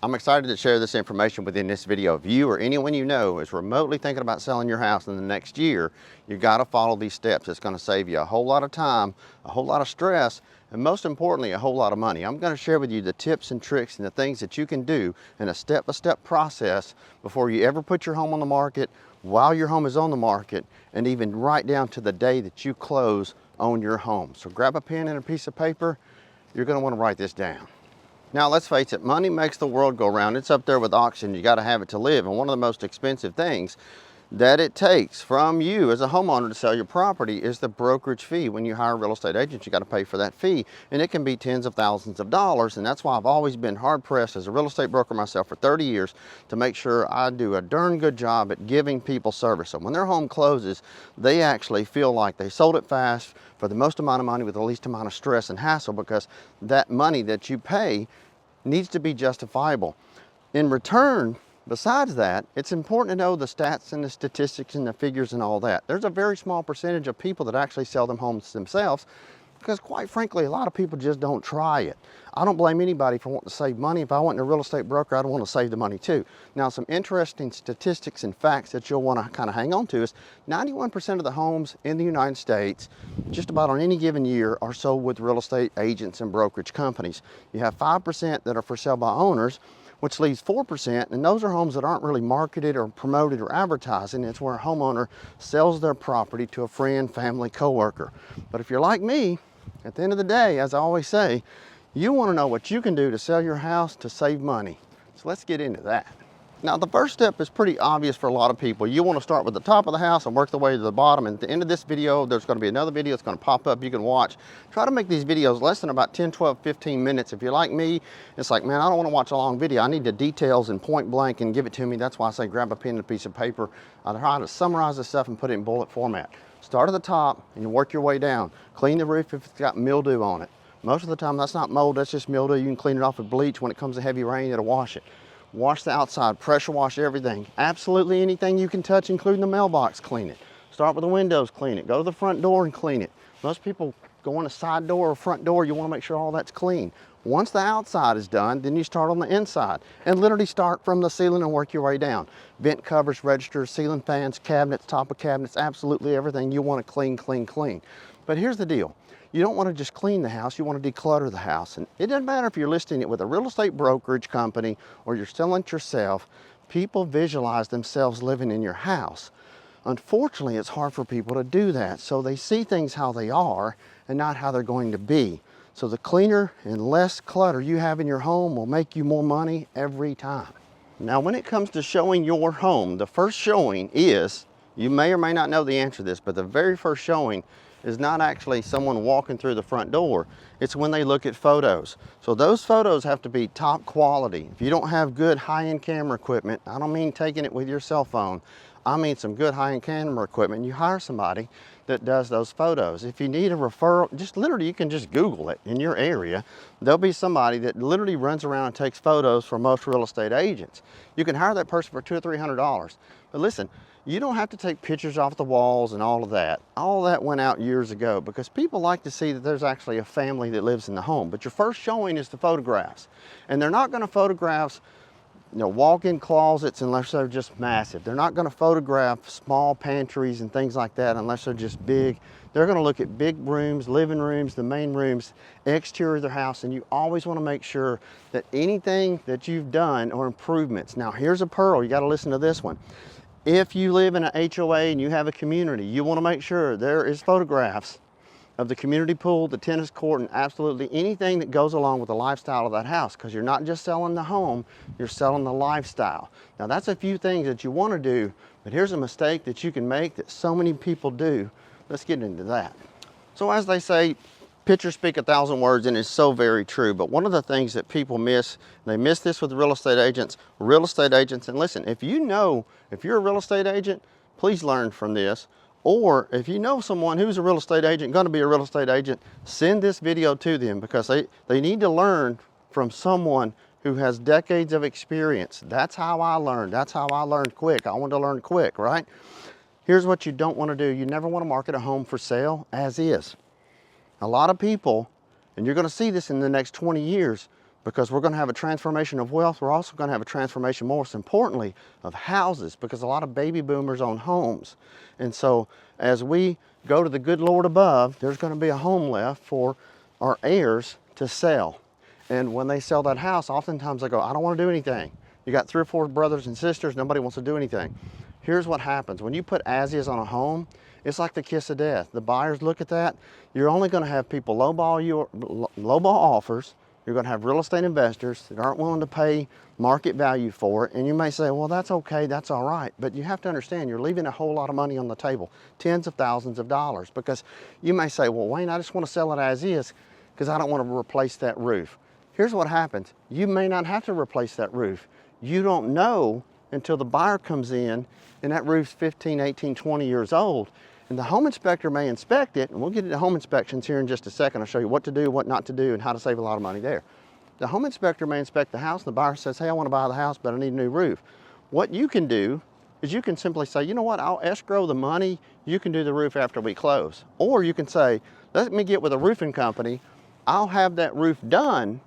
I'm excited to share this information within this video. If you or anyone you know is remotely thinking about selling your house in the next year, you got to follow these steps. It's going to save you a whole lot of time, a whole lot of stress, and most importantly, a whole lot of money. I'm going to share with you the tips and tricks and the things that you can do in a step-by-step process before you ever put your home on the market, while your home is on the market, and even right down to the day that you close on your home. So grab a pen and a piece of paper. You're going to want to write this down. Now, let's face it, money makes the world go round. It's up there with oxygen. You got to have it to live. And one of the most expensive things that it takes from you as a homeowner to sell your property is the brokerage fee. When you hire real estate agents, you got to pay for that fee, and it can be tens of thousands of dollars. And that's why I've always been hard pressed as a real estate broker myself for 30 years to make sure I do a darn good job at giving people service. So when their home closes, they actually feel like they sold it fast for the most amount of money with the least amount of stress and hassle, because that money that you pay needs to be justifiable. In return, besides that, it's important to know the stats and the statistics and the figures and all that. There's a very small percentage of people that actually sell them homes themselves, because quite frankly, a lot of people just don't try it. I don't blame anybody for wanting to save money. If I wasn't a real estate broker, I'd want to save the money too. Now, some interesting statistics and facts that you'll want to kind of hang on to is 91% of the homes in the United States, just about on any given year, are sold with real estate agents and brokerage companies. You have 5% that are for sale by owners, which leaves 4%, and those are homes that aren't really marketed or promoted or advertising. It's where a homeowner sells their property to a friend, family, coworker. But if you're like me, at the end of the day, as I always say, you want to know what you can do to sell your house to save money. So let's get into that. Now, the first step is pretty obvious for a lot of people. You want to start with the top of the house and work the way to the bottom. And at the end of this video, there's going to be another video that's going to pop up you can watch. Try to make these videos less than about 10, 12, 15 minutes. If you're like me, it's like, man, I don't want to watch a long video. I need the details in point blank and give it to me. That's why I say grab a pen and a piece of paper. I try to summarize this stuff and put it in bullet format. Start at the top and you work your way down. Clean the roof if it's got mildew on it. Most of the time, that's not mold, that's just mildew. You can clean it off with bleach. When it comes to heavy rain, it'll wash it. Wash the outside, pressure wash everything. Absolutely anything you can touch, including the mailbox, clean it. Start with the windows, clean it. Go to the front door and clean it. Most people go on a side door or front door, you want to make sure all that's clean. Once the outside is done, then you start on the inside and literally start from the ceiling and work your way down. Vent covers, registers, ceiling fans, cabinets, top of cabinets, absolutely everything you want to clean, clean, clean. But here's the deal. You don't want to just clean the house, you want to declutter the house. And it doesn't matter if you're listing it with a real estate brokerage company or you're selling it yourself. People visualize themselves living in your house. Unfortunately, it's hard for people to do that. So they see things how they are and not how they're going to be. So the cleaner and less clutter you have in your home will make you more money every time. Now, when it comes to showing your home, the first showing is, you may or may not know the answer to this, but the very first showing is not actually someone walking through the front door. It's when they look at photos. So those photos have to be top quality. If you don't have good high-end camera equipment, I don't mean taking it with your cell phone, I mean some good high-end camera equipment, you hire somebody that does those photos. If you need a referral, just literally, you can just Google it in your area. There'll be somebody that literally runs around and takes photos for most real estate agents. You can hire that person for $200 or $300. But listen, you don't have to take pictures off the walls and all of that. All of that went out years ago because people like to see that there's actually a family that lives in the home. But your first showing is the photographs. And they're not going to photograph, walk-in closets unless they're just massive. They're not going to photograph small pantries and things like that unless they're just big. They're going to look at big rooms, living rooms, the main rooms, exterior of their house, and you always want to make sure that anything that you've done or improvements. Now, here's a pearl. You got to listen to this one. If you live in an HOA and you have a community, you want to make sure there is photographs of the community pool, the tennis court, and absolutely anything that goes along with the lifestyle of that house, because you're not just selling the home, you're selling the lifestyle. Now, that's a few things that you want to do, but here's a mistake that you can make that so many people do. Let's get into that. So as they say, pictures speak 1,000 words, and it's so very true. But one of the things that people miss, they miss this with real estate agents, and listen, if you're a real estate agent, please learn from this. Or if you know someone who's a real estate agent, going to be a real estate agent, send this video to them, because they need to learn from someone who has decades of experience. That's how I learned. That's how I learned quick. I wanted to learn quick, right? Here's what you don't want to do. You never want to market a home for sale as is. A lot of people, and you're going to see this in the next 20 years, because we're going to have a transformation of wealth. We're also going to have a transformation, most importantly, of houses, because a lot of baby boomers own homes. And so as we go to the good Lord above, there's going to be a home left for our heirs to sell. And when they sell that house, oftentimes they go, I don't want to do anything. You got 3 or 4 brothers and sisters, nobody wants to do anything. Here's what happens. When you put as is on a home, it's like the kiss of death. The buyers look at that. You're only going to have people lowball offers. You're going to have real estate investors that aren't willing to pay market value for it. And you may say, well, that's okay, that's all right. But you have to understand, you're leaving a whole lot of money on the table, tens of thousands of dollars. Because you may say, well, Wayne, I just want to sell it as is because I don't want to replace that roof. Here's what happens. You may not have to replace that roof. You don't know until the buyer comes in and that roof's 15, 18, 20 years old. And the home inspector may inspect it, and we'll get into home inspections here in just a second. I'll show you what to do, what not to do, and how to save a lot of money there. The home inspector may inspect the house, and the buyer says, hey, I want to buy the house, but I need a new roof. What you can do is you can simply say, you know what, I'll escrow the money, you can do the roof after we close. Or you can say, let me get with a roofing company, I'll have that roof done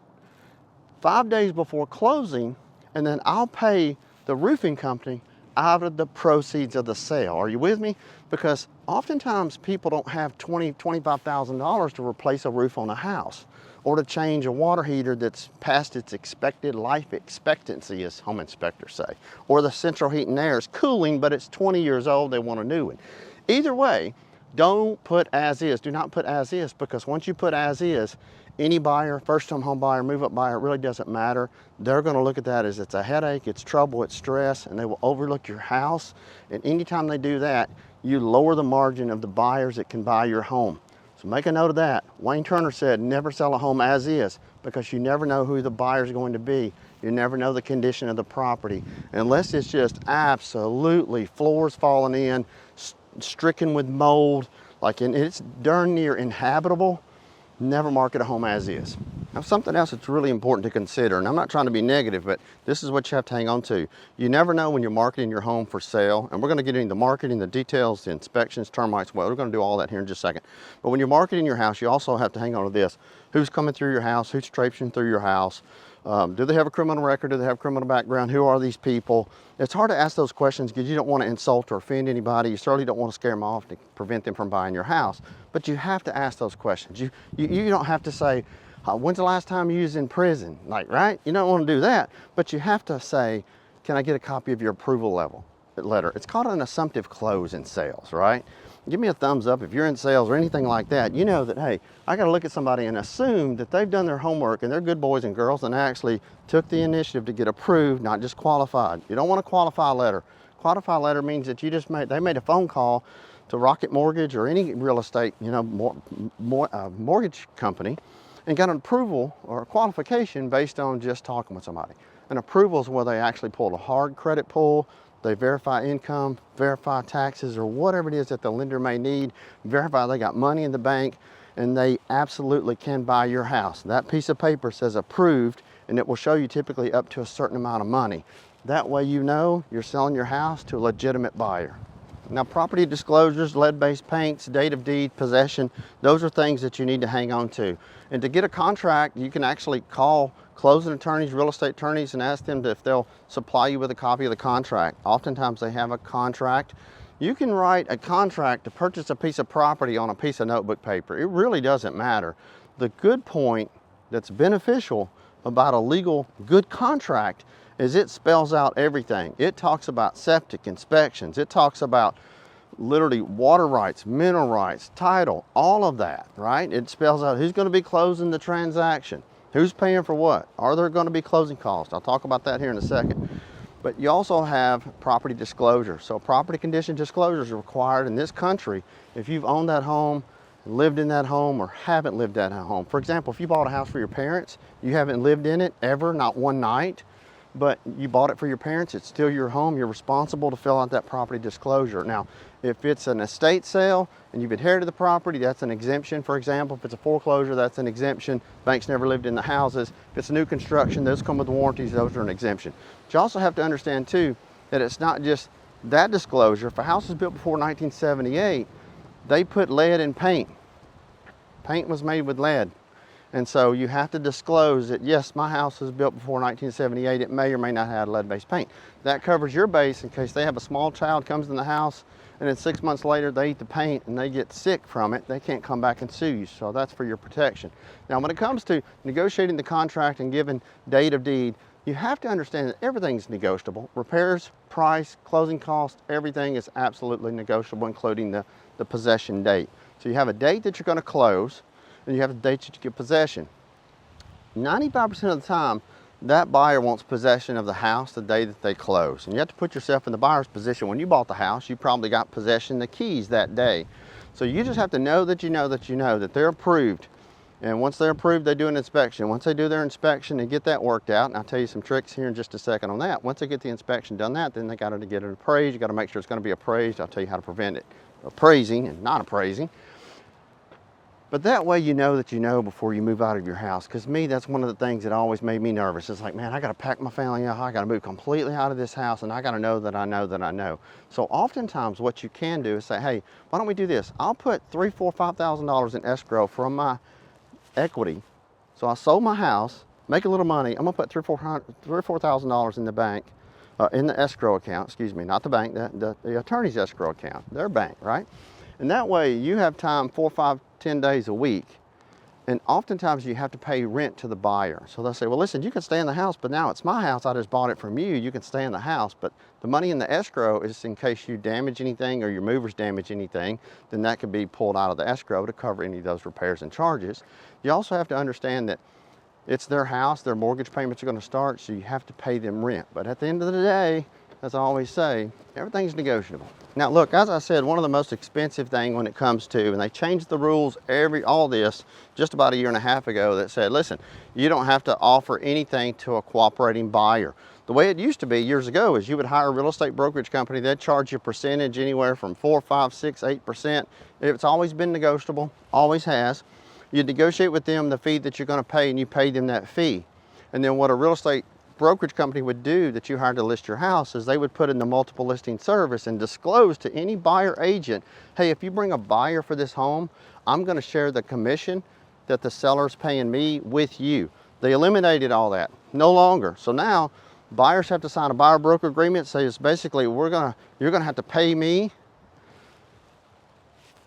5 days before closing, and then I'll pay the roofing company out of the proceeds of the sale. Are you with me? Because oftentimes people don't have $20,000, $25,000 to replace a roof on a house, or to change a water heater that's past its expected life expectancy, as home inspectors say, or the central heat and air is cooling, but it's 20 years old, they want a new one. Either way, don't put as is. Do not put as is, because once you put as is, any buyer, first-time home buyer, move-up buyer, it really doesn't matter. They're going to look at that as it's a headache, it's trouble, it's stress, and they will overlook your house. And anytime they do that, you lower the margin of the buyers that can buy your home. So make a note of that. Wayne Turner said, never sell a home as is, because you never know who the buyer is going to be. You never know the condition of the property. Unless it's just absolutely floors falling in, stricken with mold, and it's darn near inhabitable, never market a home as is. Now, something else that's really important to consider, and I'm not trying to be negative, but this is what you have to hang on to. You never know when you're marketing your home for sale, and we're going to get into the marketing, the details, the inspections, termites, well, we're going to do all that here in just a second. But when you're marketing your house, you also have to hang on to this. Who's coming through your house? Who's traipsing through your house? Do they have a criminal record? Do they have a criminal background? Who are these people? It's hard to ask those questions because you don't want to insult or offend anybody. You certainly don't want to scare them off to prevent them from buying your house. But you have to ask those questions. You don't have to say, when's the last time you was in prison? Right? You don't want to do that. But you have to say, can I get a copy of your approval letter? It's called an assumptive close in sales, right? Give me a thumbs up if you're in sales or anything like that. You know that, hey, I got to look at somebody and assume that they've done their homework and they're good boys and girls and actually took the initiative to get approved, not just qualified. You don't want a qualify letter. Qualify letter means that they made a phone call to Rocket Mortgage or any real estate, mortgage company, and got an approval or a qualification based on just talking with somebody. An approval is where they actually pull a hard credit pull. They verify income, verify taxes, or whatever it is that the lender may need, verify they got money in the bank, and they absolutely can buy your house. That piece of paper says approved, and it will show you typically up to a certain amount of money. That way you know you're selling your house to a legitimate buyer. Now, property disclosures, lead-based paints, date of deed, possession, those are things that you need to hang on to. And to get a contract, you can actually call closing attorneys, real estate attorneys, and ask them if they'll supply you with a copy of the contract. Oftentimes they have a contract. You can write a contract to purchase a piece of property on a piece of notebook paper. It really doesn't matter. The good point that's beneficial about a legal good contract is it spells out everything. It talks about septic inspections. It talks about literally water rights, mineral rights, title, all of that, right? It spells out who's going to be closing the transaction, who's paying for what, are there going to be closing costs? I'll talk about that here in a second. But you also have property disclosure. So property condition disclosures are required in this country if you've owned that home, lived in that home, or haven't lived in that home. For example, if you bought a house for your parents, you haven't lived in it ever, not one night, but you bought it for your parents, it's still your home, you're responsible to fill out that property disclosure. Now, if it's an estate sale and you've inherited the property, that's an exemption. For example, if it's a foreclosure, that's an exemption. Banks never lived in the houses. If it's new construction, those come with warranties, those are an exemption. But you also have to understand too, that it's not just that disclosure. If a house was built before 1978, they put lead in paint. Paint was made with lead. And so you have to disclose that, yes, my house was built before 1978. It may or may not have lead-based paint. That covers your base in case they have a small child comes in the house and then 6 months later they eat the paint and they get sick from it. They can't come back and sue you. So that's for your protection. Now, when it comes to negotiating the contract and giving date of deed, you have to understand that everything's negotiable. Repairs, price, closing costs, everything is absolutely negotiable, including the possession date. So you have a date that you're going to close, and you have a date that you get possession. 95% of the time, that buyer wants possession of the house the day that they close. And you have to put yourself in the buyer's position. When you bought the house, you probably got possession, the keys that day. So you just have to know that you know that you know that they're approved. And once they're approved, they do an inspection. Once they do their inspection and get that worked out, and I'll tell you some tricks here in just a second on that. Once they get the inspection done then they got to get it appraised. You got to make sure it's going to be appraised. I'll tell you how to prevent it appraising and not appraising. But that way you know that you know before you move out of your house. Because me, that's one of the things that always made me nervous. It's like, man, I got to pack my family out. I got to move completely out of this house, and I got to know that I know that I know. So oftentimes what you can do is say, hey, why don't we do this? I'll put $3,000, $4,000, $5,000 in escrow from my equity. So I sold my house, make a little money. I'm gonna put $3,000 or $4,000 in the bank, in the escrow account, excuse me, not the bank, the attorney's escrow account, their bank, right? And that way you have time 4, 5, 10 days a week. And oftentimes you have to pay rent to the buyer. So they'll say, well, listen, you can stay in the house, but now it's my house. I just bought it from you. You can stay in the house. But the money in the escrow is in case you damage anything or your movers damage anything, then that could be pulled out of the escrow to cover any of those repairs and charges. You also have to understand that it's their house, their mortgage payments are going to start, so you have to pay them rent. But at the end of the day, as I always say, everything's negotiable. Now look, as I said, one of the most expensive thing when it comes to, and they changed the rules all this just about 1.5 years ago that said, listen, you don't have to offer anything to a cooperating buyer. The way it used to be years ago is you would hire a real estate brokerage company, they'd charge you a percentage anywhere from 4, 5, 6, 8%. It's always been negotiable, always has. You negotiate with them the fee that you're going to pay and you pay them that fee. And then what a real estate brokerage company would do that you hired to list your house is they would put in the multiple listing service and disclose to any buyer agent, hey, if you bring a buyer for this home, I'm going to share the commission that the seller's paying me with you. They eliminated all that, no longer. So now buyers have to sign a buyer broker agreement. Says basically you're going to have to pay me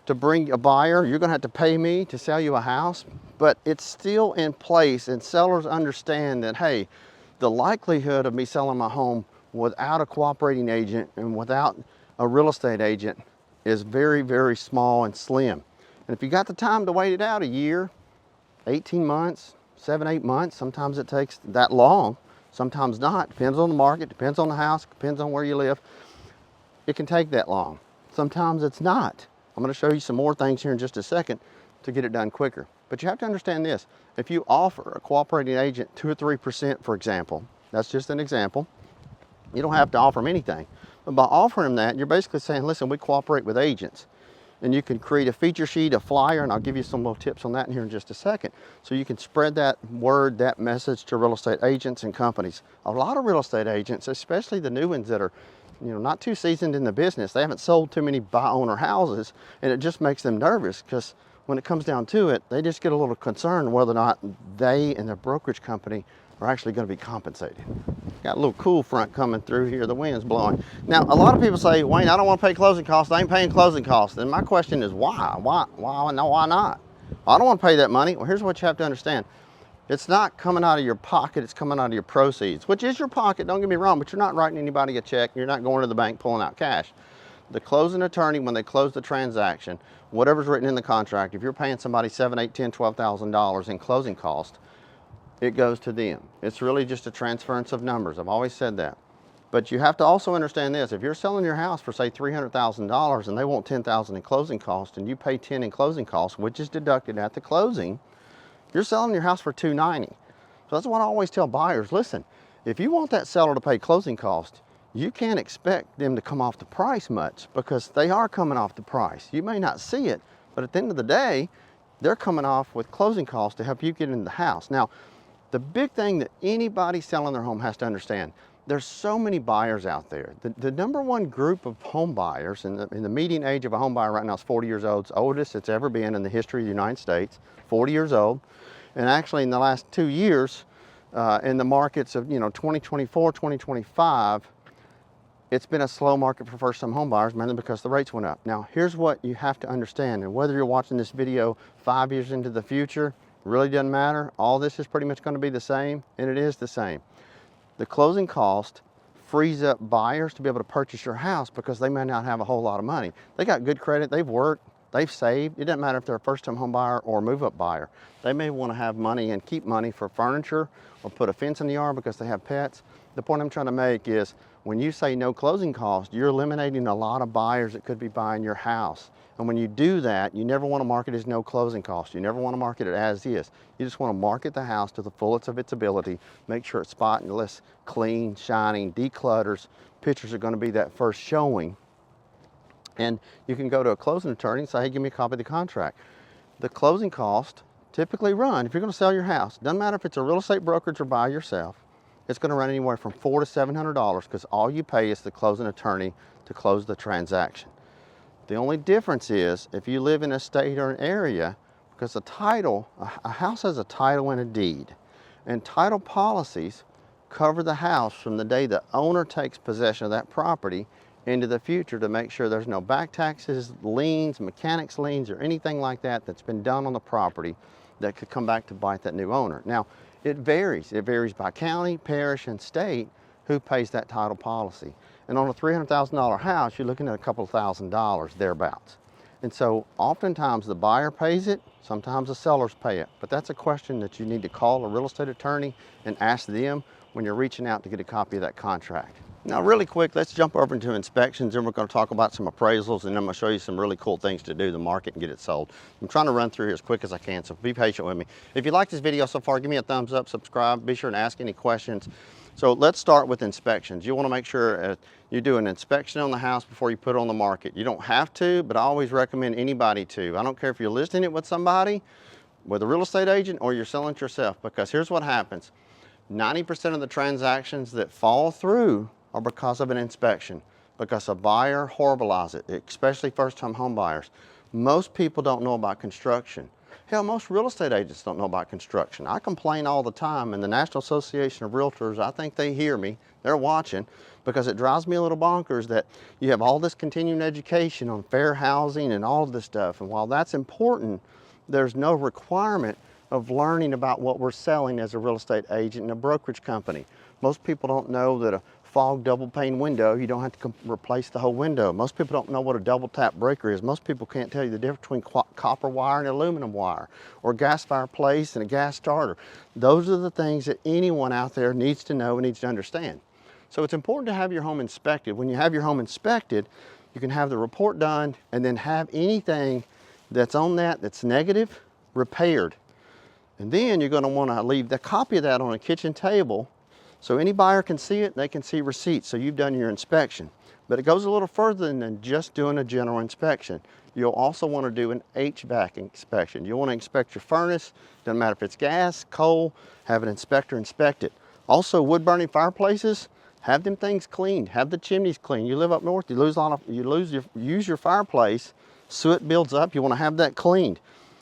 to bring a buyer, you're going to have to pay me to sell you a house, but it's still in place and sellers understand that, hey, the likelihood of me selling my home without a cooperating agent and without a real estate agent is very, very small and slim. And if you got the time to wait it out 1 year, 18 months, 7, 8 months, sometimes it takes that long, sometimes not. Depends on the market, depends on the house, depends on where you live. It can take that long. Sometimes it's not. I'm going to show you some more things here in just a second to get it done quicker. But you have to understand this. If you offer a cooperating agent 2 or 3%, for example, that's just an example, you don't have to offer them anything. But by offering them that, you're basically saying, listen, we cooperate with agents. And you can create a feature sheet, a flyer, and I'll give you some little tips on that in here in just a second. So you can spread that word, that message to real estate agents and companies. A lot of real estate agents, especially the new ones that are not too seasoned in the business, they haven't sold too many buy-owner houses, and it just makes them nervous because when it comes down to it, they just get a little concerned whether or not they and their brokerage company are actually going to be compensated. Got a little cool front coming through here. The wind's blowing. Now, a lot of people say, Wayne, I don't want to pay closing costs. I ain't paying closing costs. And my question is, why? Why not? I don't want to pay that money. Well, here's what you have to understand. It's not coming out of your pocket. It's coming out of your proceeds, which is your pocket. Don't get me wrong, but you're not writing anybody a check. You're not going to the bank pulling out cash. The closing attorney, when they close the transaction, whatever's written in the contract, if you're paying somebody $7,000, $8,000, $10,000, $12,000 in closing cost, it goes to them. It's really just a transference of numbers. I've always said that. But you have to also understand this. If you're selling your house for, say, $300,000 and they want $10,000 in closing costs and you pay $10,000 in closing costs, which is deducted at the closing, you're selling your house for $290,000. So that's what I always tell buyers. Listen, if you want that seller to pay closing costs, you can't expect them to come off the price much because they are coming off the price. You may not see it, but at the end of the day, they're coming off with closing costs to help you get in the house. Now, the big thing that anybody selling their home has to understand, there's so many buyers out there. The number one group of home buyers, in the median age of a home buyer right now is 40 years old. It's the oldest it's ever been in the history of the United States, 40 years old. And actually in the last 2 years, in the markets of 2024, 2025, it's been a slow market for first-time home buyers, mainly because the rates went up. Now, here's what you have to understand, and whether you're watching this video 5 years into the future, really doesn't matter. All this is pretty much going to be the same, and it is the same. The closing cost frees up buyers to be able to purchase your house because they may not have a whole lot of money. They got good credit, they've worked, they've saved. It doesn't matter if they're a first-time home buyer or a move-up buyer. They may want to have money and keep money for furniture or put a fence in the yard because they have pets. The point I'm trying to make is when you say no closing cost, you're eliminating a lot of buyers that could be buying your house. And when you do that, you never want to market it as no closing cost. You never want to market it as is. You just want to market the house to the fullest of its ability, make sure it's spotless, clean, shining, declutters. Pictures are going to be that first showing. And you can go to a closing attorney and say, hey, give me a copy of the contract. The closing cost typically run, if you're going to sell your house, doesn't matter if it's a real estate brokerage or by yourself, it's going to run anywhere from $400 to $700 because all you pay is the closing attorney to close the transaction. The only difference is if you live in a state or an area, because the title, a house has a title and a deed, and title policies cover the house from the day the owner takes possession of that property into the future to make sure there's no back taxes, liens, mechanics liens, or anything like that that's been done on the property that could come back to bite that new owner. Now, it varies. It varies by county, parish, and state who pays that title policy. And on a $300,000 house, you're looking at a couple of $1,000s thereabouts. And so oftentimes the buyer pays it, sometimes the sellers pay it. But that's a question that you need to call a real estate attorney and ask them when you're reaching out to get a copy of that contract. Now really quick, let's jump over into inspections, and we're going to talk about some appraisals, and I'm going to show you some really cool things to do to market and get it sold. I'm trying to run through here as quick as I can, so be patient with me. If you like this video so far, give me a thumbs up, subscribe, be sure to ask any questions. So let's start with inspections. You want to make sure you do an inspection on the house before you put it on the market. You don't have to, but I always recommend anybody to. I don't care if you're listing it with somebody, with a real estate agent, or you're selling it yourself, because here's what happens. 90% of the transactions that fall through are because of an inspection, because a buyer horribilizes it, especially first-time home buyers. Most people don't know about construction. Hell, most real estate agents don't know about construction. I complain all the time, and the National Association of Realtors, I think they hear me, they're watching, because it drives me a little bonkers that you have all this continuing education on fair housing and all of this stuff, and while that's important, there's no requirement of learning about what we're selling as a real estate agent and a brokerage company. Most people don't know that a fog double pane window, you don't have to replace the whole window. Most people don't know what a double tap breaker is. Most people can't tell you the difference between copper wire and aluminum wire, or gas fireplace and a gas starter. Those are the things that anyone out there needs to know and needs to understand. So it's important to have your home inspected. When you have your home inspected, you can have the report done and then have anything that's on that that's negative repaired. And then you're going to want to leave the copy of that on a kitchen table so any buyer can see it, they can see receipts, so you've done your inspection. But it goes a little further than just doing a general inspection. You'll also want to do an HVAC inspection. You'll want to inspect your furnace, doesn't matter if it's gas, coal, have an inspector inspect it. Also, wood-burning fireplaces, have them things cleaned, have the chimneys cleaned. You live up north, you use your fireplace, soot builds up, you want to have that cleaned.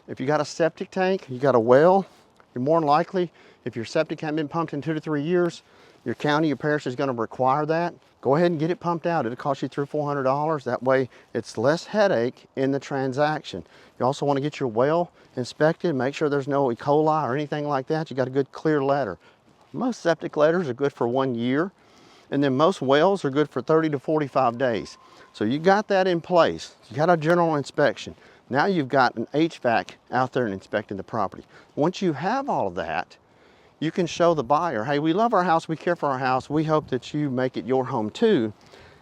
If you got a septic tank, you got a well, you're more than likely, if your septic hasn't been pumped in 2 to 3 years, your county, your parish is going to require that. Go ahead and get it pumped out. It'll cost you $300 or $400. That way, it's less headache in the transaction. You also want to get your well inspected, make sure there's no E. coli or anything like that. You got a good clear letter. Most septic letters are good for 1 year, and then most wells are good for 30 to 45 days. So you got that in place. You got a general inspection. Now you've got an HVAC out there and inspecting the property. Once you have all of that, you can show the buyer, hey, we love our house, we care for our house, we hope that you make it your home too.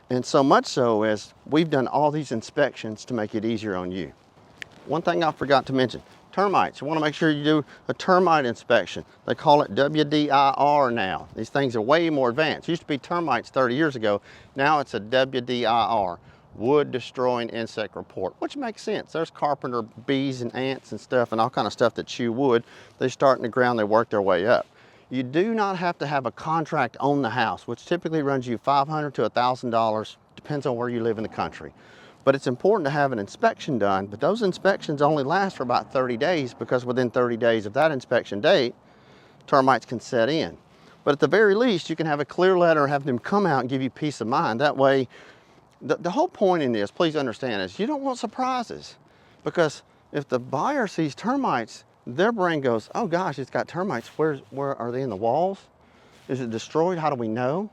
And so much so as we've done all these inspections to make it easier on you. One thing I forgot to mention, termites. You want to make sure you do a termite inspection. They call it WDIR now. These things are way more advanced. It used to be termites 30 years ago. Now it's a WDIR, wood destroying insect report, which makes sense. There's carpenter bees and ants and stuff and all kind of stuff that chew wood. They start in the ground, they work their way up. You do not have to have a contract on the house, which typically runs you $500 to $1,000, depends on where you live in the country. But it's important to have an inspection done, but those inspections only last for about 30 days because within 30 days of that inspection date, termites can set in. But at the very least, you can have a clear letter, have them come out and give you peace of mind. That way, the whole point in this, please understand, is you don't want surprises. Because if the buyer sees termites, their brain goes, oh gosh, it's got termites. Where are they in the walls? Is it destroyed? How do we know?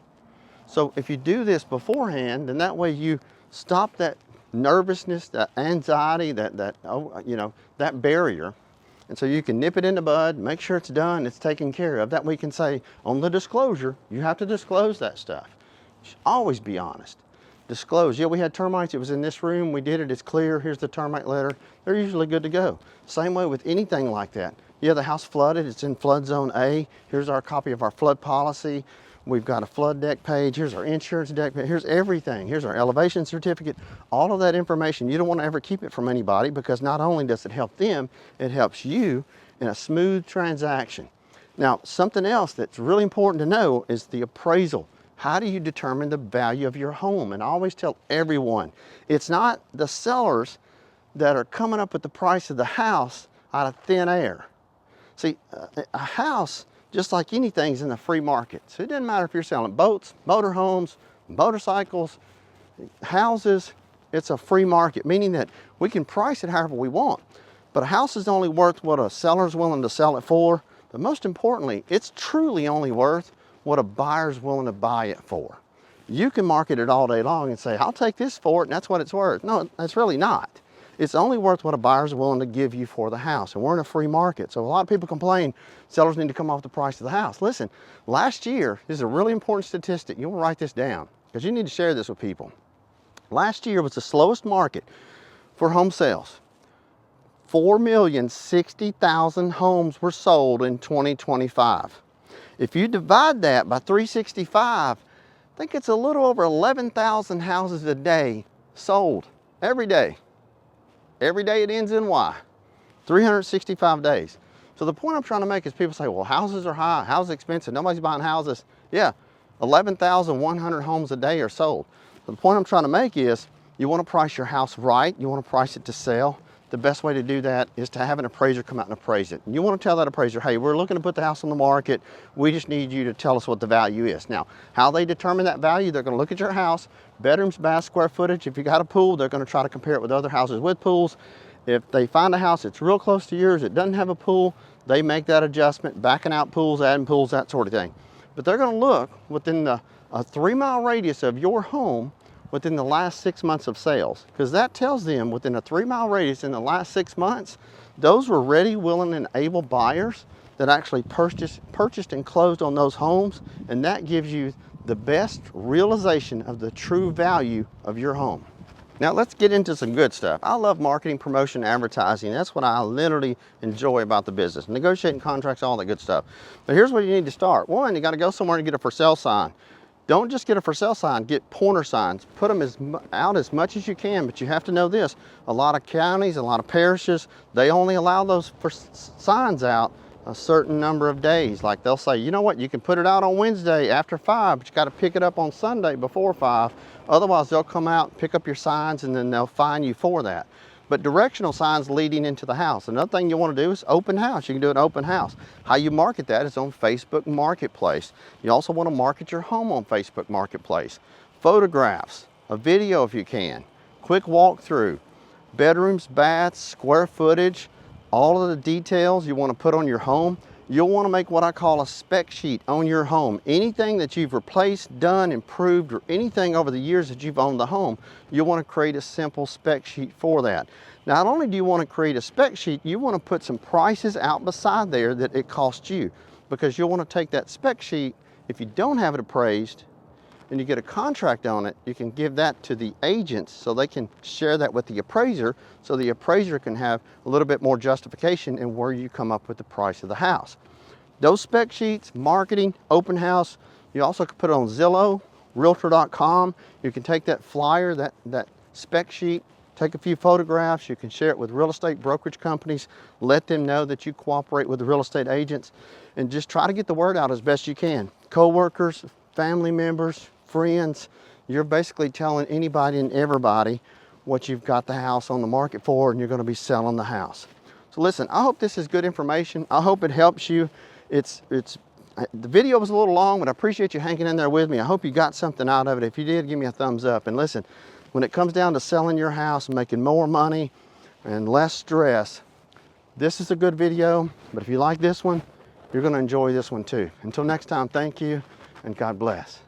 So if you do this beforehand, then that way you stop that nervousness, that anxiety, that barrier. And so you can nip it in the bud, make sure it's done, it's taken care of. That way you can say, on the disclosure, you have to disclose that stuff. You should always be honest. Disclose, yeah, we had termites, it was in this room, we did it, it's clear, here's the termite letter. They're usually good to go. Same way with anything like that. Yeah, the house flooded, it's in flood zone A. Here's our copy of our flood policy. We've got a flood deck page. Here's our insurance deck page. Here's everything. Here's our elevation certificate. All of that information, you don't want to ever keep it from anybody because not only does it help them, it helps you in a smooth transaction. Now, something else that's really important to know is the appraisal. How do you determine the value of your home? And I always tell everyone, it's not the sellers that are coming up with the price of the house out of thin air. See, a house, just like anything, is in the free market. So it doesn't matter if you're selling boats, motorhomes, motorcycles, houses, it's a free market, meaning that we can price it however we want. But a house is only worth what a seller's willing to sell it for. But most importantly, it's truly only worth what a buyer's willing to buy it for. You can market it all day long and say, I'll take this for it, and that's what it's worth. No, that's really not. It's only worth what a buyer's willing to give you for the house. And we're in a free market. So a lot of people complain, sellers need to come off the price of the house. Listen, last year, this is a really important statistic. You want to write this down because you need to share this with people. Last year was the slowest market for home sales. 4,060,000 homes were sold in 2025. If you divide that by 365, I think it's a little over 11,000 houses a day sold every day. Every day it ends in Y, 365 days. So the point I'm trying to make is people say, well, houses are high, houses are expensive, nobody's buying houses. Yeah, 11,100 homes a day are sold. But the point I'm trying to make is you want to price your house right, you want to price it to sell. The best way to do that is to have an appraiser come out and appraise it. And you want to tell that appraiser, hey, we're looking to put the house on the market. We just need you to tell us what the value is. Now, how they determine that value, they're going to look at your house, bedrooms, baths, square footage. If you got a pool, they're going to try to compare it with other houses with pools. If they find a house that's real close to yours, it doesn't have a pool, they make that adjustment, backing out pools, adding pools, that sort of thing. But they're going to look within a 3-mile radius of your home within the last 6 months of sales, because that tells them within a 3-mile radius in the last 6 months, those were ready, willing, and able buyers that actually purchased and closed on those homes, and that gives you the best realization of the true value of your home. Now let's get into some good stuff. I love marketing, promotion, advertising. That's what I literally enjoy about the business. Negotiating contracts, all that good stuff. But here's where you need to start. One, you got to go somewhere and get a for sale sign. Don't just get a for sale sign, get pointer signs. Put them out as much as you can, but you have to know this. A lot of counties, a lot of parishes, they only allow those signs out a certain number of days. Like they'll say, you know what, you can put it out on Wednesday after 5, but you got to pick it up on Sunday before 5. Otherwise, they'll come out, pick up your signs, and then they'll fine you for that. But directional signs leading into the house. Another thing you want to do is open house. You can do an open house. How you market that is on Facebook Marketplace. You also want to market your home on Facebook Marketplace. Photographs, a video if you can, quick walkthrough, bedrooms, baths, square footage, all of the details you want to put on your home. You'll want to make what I call a spec sheet on your home. Anything that you've replaced, done, improved, or anything over the years that you've owned the home, you'll want to create a simple spec sheet for that. Not only do you want to create a spec sheet, you want to put some prices out beside there that it costs you, because you'll want to take that spec sheet, if you don't have it appraised, and you get a contract on it, you can give that to the agents so they can share that with the appraiser, so the appraiser can have a little bit more justification in where you come up with the price of the house. Those spec sheets, marketing, open house, you also can put it on Zillow, Realtor.com. You can take that flyer, that spec sheet, take a few photographs. You can share it with real estate brokerage companies, let them know that you cooperate with the real estate agents, and just try to get the word out as best you can. Co-workers, family members, friends, you're basically telling anybody and everybody what you've got the house on the market for, and you're going to be selling the house. So listen, I hope this is good information. I hope it helps you. The video was a little long, but I appreciate you hanging in there with me. I hope you got something out of it. If you did, give me a thumbs up. And listen, when it comes down to selling your house, making more money and less stress, this is a good video. But if you like this one, you're going to enjoy this one too. Until next time, thank you and God bless.